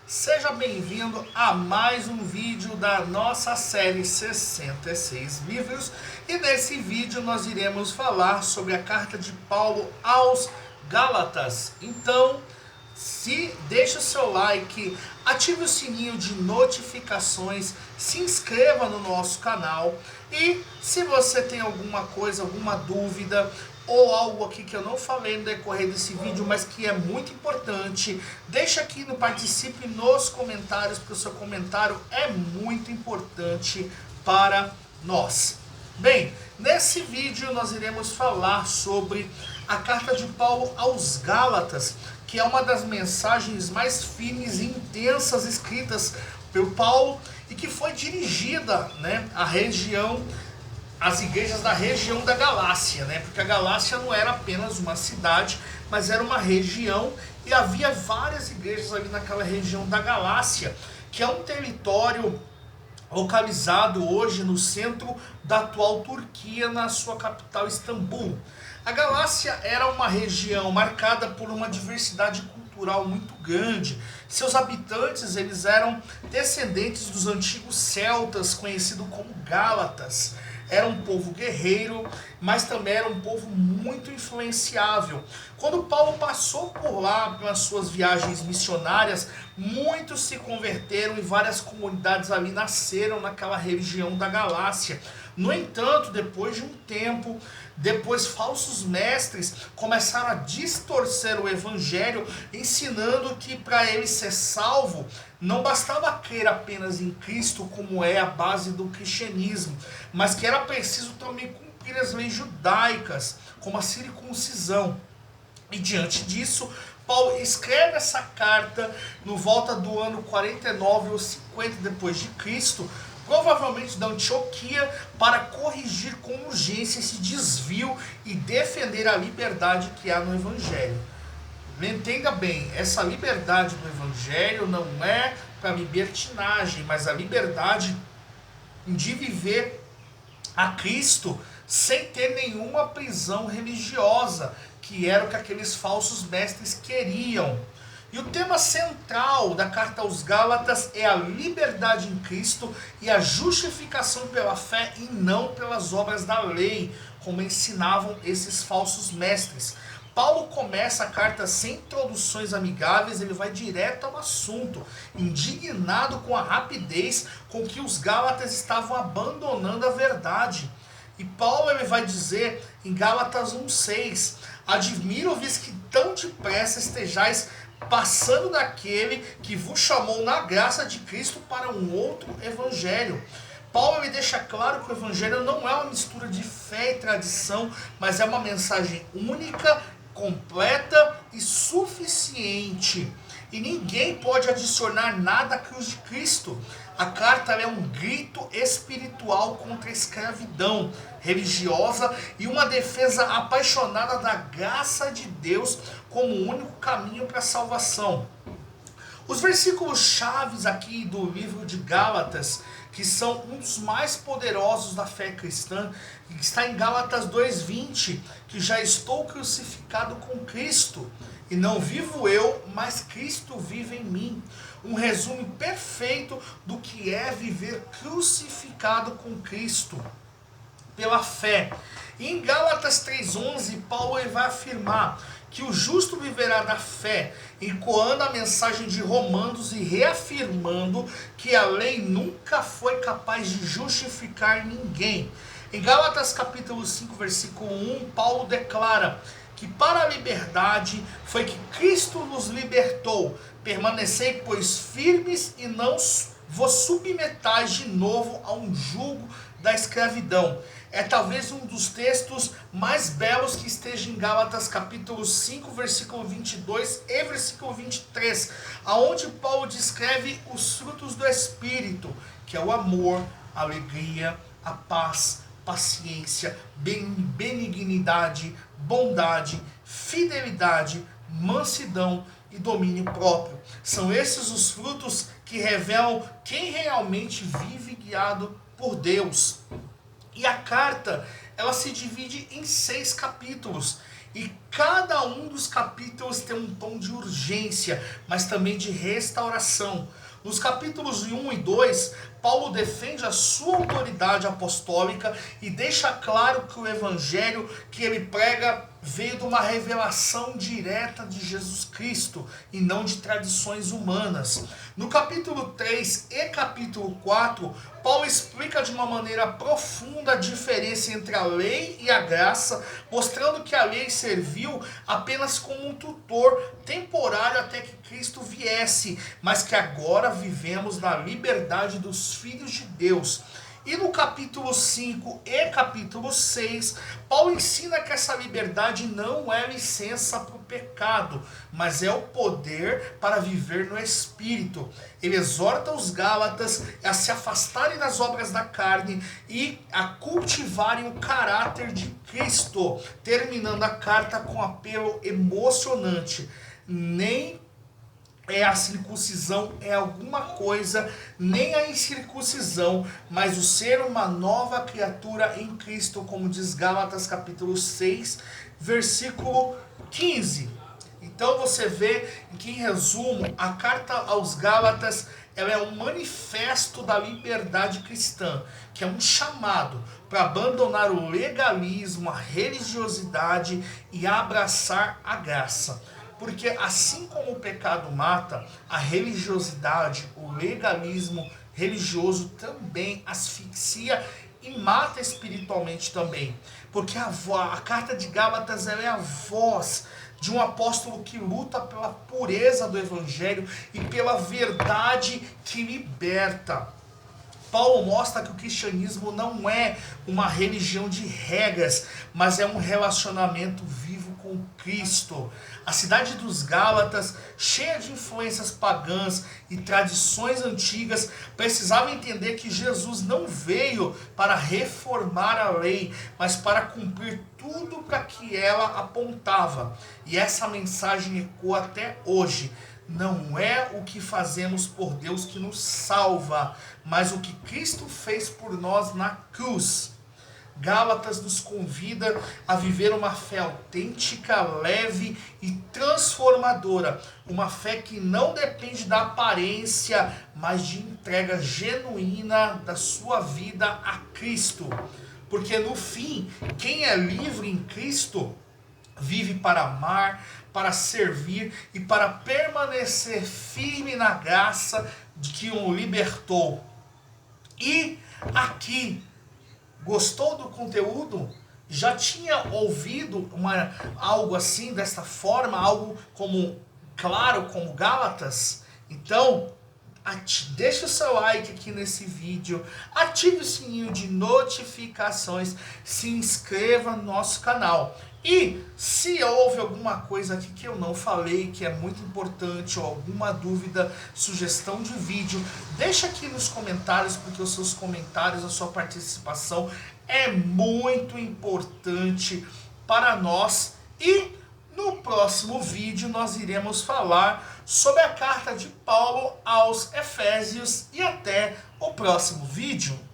Seja bem-vindo a mais um vídeo da nossa série 66 livros. E nesse vídeo nós iremos falar sobre a carta de Paulo aos Gálatas. Então, deixe o seu like, ative o sininho de notificações, se inscreva no nosso canal. E se você tem alguma coisa, alguma dúvida ou algo aqui que eu não falei no decorrer desse vídeo, mas que é muito importante, deixa aqui no participe nos comentários, porque o seu comentário é muito importante para nós. Bem, nesse vídeo nós iremos falar sobre a carta de Paulo aos Gálatas, que é uma das mensagens mais firmes e intensas escritas por Paulo e que foi dirigida, às igrejas da região da Galácia, porque a Galácia não era apenas uma cidade, mas era uma região, e havia várias igrejas ali naquela região da Galácia, que é um território localizado hoje no centro da atual Turquia, na sua capital Istambul. A Galácia era uma região marcada por uma diversidade cultural muito grande. Seus habitantes eles eram descendentes dos antigos celtas, conhecidos como Gálatas. Era um povo guerreiro, mas também era um povo muito influenciável. Quando Paulo passou por lá, pelas suas viagens missionárias, muitos se converteram e várias comunidades ali nasceram naquela região da Galácia. No entanto, depois de um tempo, falsos mestres começaram a distorcer o evangelho, ensinando que para ele ser salvo, não bastava crer apenas em Cristo, como é a base do cristianismo, mas que era preciso também cumprir as leis judaicas, como a circuncisão. E diante disso, Paulo escreve essa carta no volta do ano 49 ou 50 depois de Cristo, provavelmente da Antioquia, para corrigir com urgência esse desvio e defender a liberdade que há no Evangelho. Entenda bem, essa liberdade do Evangelho não é para libertinagem, mas a liberdade de viver a Cristo sem ter nenhuma prisão religiosa, que era o que aqueles falsos mestres queriam. E o tema central da carta aos Gálatas é a liberdade em Cristo e a justificação pela fé e não pelas obras da lei, como ensinavam esses falsos mestres. Paulo começa a carta sem introduções amigáveis, ele vai direto ao assunto, indignado com a rapidez com que os Gálatas estavam abandonando a verdade. E Paulo ele vai dizer em Gálatas 1,6: admiro-vos que tão depressa estejais passando daquele que vos chamou na graça de Cristo para um outro evangelho. Paulo ele deixa claro que o evangelho não é uma mistura de fé e tradição, mas é uma mensagem única, completa e suficiente. E ninguém pode adicionar nada à cruz de Cristo. A carta é um grito espiritual contra a escravidão religiosa e uma defesa apaixonada da graça de Deus como o único caminho para a salvação. Os versículos chaves aqui do livro de Gálatas, que são um dos mais poderosos da fé cristã, que está em Gálatas 2,20, que já estou crucificado com Cristo, e não vivo eu, mas Cristo vive em mim. Um resumo perfeito do que é viver crucificado com Cristo, pela fé. E em Gálatas 3,11, Paulo vai afirmar que o justo viverá da fé, ecoando a mensagem de Romanos e reafirmando que a lei nunca foi capaz de justificar ninguém. Em Gálatas capítulo 5, versículo 1, Paulo declara que para a liberdade foi que Cristo nos libertou. Permanecei, pois, firmes e não vos submetais de novo a um jugo da escravidão. É talvez um dos textos mais belos que esteja em Gálatas capítulo 5, versículo 22 e versículo 23, aonde Paulo descreve os frutos do Espírito, que é o amor, a alegria, a paz, paciência, benignidade, bondade, fidelidade, mansidão e domínio próprio. São esses os frutos que revelam quem realmente vive guiado por Deus. E a carta, ela se divide em 6 capítulos. E cada um dos capítulos tem um tom de urgência, mas também de restauração. Nos capítulos 1 e 2, Paulo defende a sua autoridade apostólica e deixa claro que o evangelho que ele prega veio de uma revelação direta de Jesus Cristo e não de tradições humanas. No capítulo 3 e capítulo 4, Paulo explica de uma maneira profunda a diferença entre a lei e a graça, mostrando que a lei serviu apenas como um tutor temporário até que Cristo viesse, mas que agora vivemos na liberdade dos filhos de Deus. E no capítulo 5 e capítulo 6, Paulo ensina que essa liberdade não é licença para o pecado, mas é o poder para viver no Espírito. Ele exorta os Gálatas a se afastarem das obras da carne e a cultivarem o caráter de Cristo, terminando a carta com um apelo emocionante. Nem a circuncisão é alguma coisa, nem a incircuncisão, mas o ser uma nova criatura em Cristo, como diz Gálatas capítulo 6, versículo 15. Então você vê que, em resumo, a carta aos Gálatas ela é um manifesto da liberdade cristã, que é um chamado para abandonar o legalismo, a religiosidade e abraçar a graça. Porque assim como o pecado mata, a religiosidade, o legalismo religioso também asfixia e mata espiritualmente também. Porque a carta de Gálatas ela é a voz de um apóstolo que luta pela pureza do evangelho e pela verdade que liberta. Paulo mostra que o cristianismo não é uma religião de regras, mas é um relacionamento vivo com Cristo. A cidade dos Gálatas, cheia de influências pagãs e tradições antigas, precisava entender que Jesus não veio para reformar a lei, mas para cumprir tudo para que ela apontava. E essa mensagem ecoa até hoje. Não é o que fazemos por Deus que nos salva, mas o que Cristo fez por nós na cruz. Gálatas nos convida a viver uma fé autêntica, leve e transformadora. Uma fé que não depende da aparência, mas de entrega genuína da sua vida a Cristo. Porque no fim, quem é livre em Cristo vive para amar, para servir e para permanecer firme na graça de que o libertou. E aqui, gostou do conteúdo? Já tinha ouvido algo assim, dessa forma, algo como claro, como Gálatas? Então, deixe o seu like aqui nesse vídeo, ative o sininho de notificações, se inscreva no nosso canal. E se houve alguma coisa aqui que eu não falei, que é muito importante, ou alguma dúvida, sugestão de vídeo, deixa aqui nos comentários, porque os seus comentários, a sua participação é muito importante para nós. E no próximo vídeo nós iremos falar sobre a carta de Paulo aos Efésios. E até o próximo vídeo.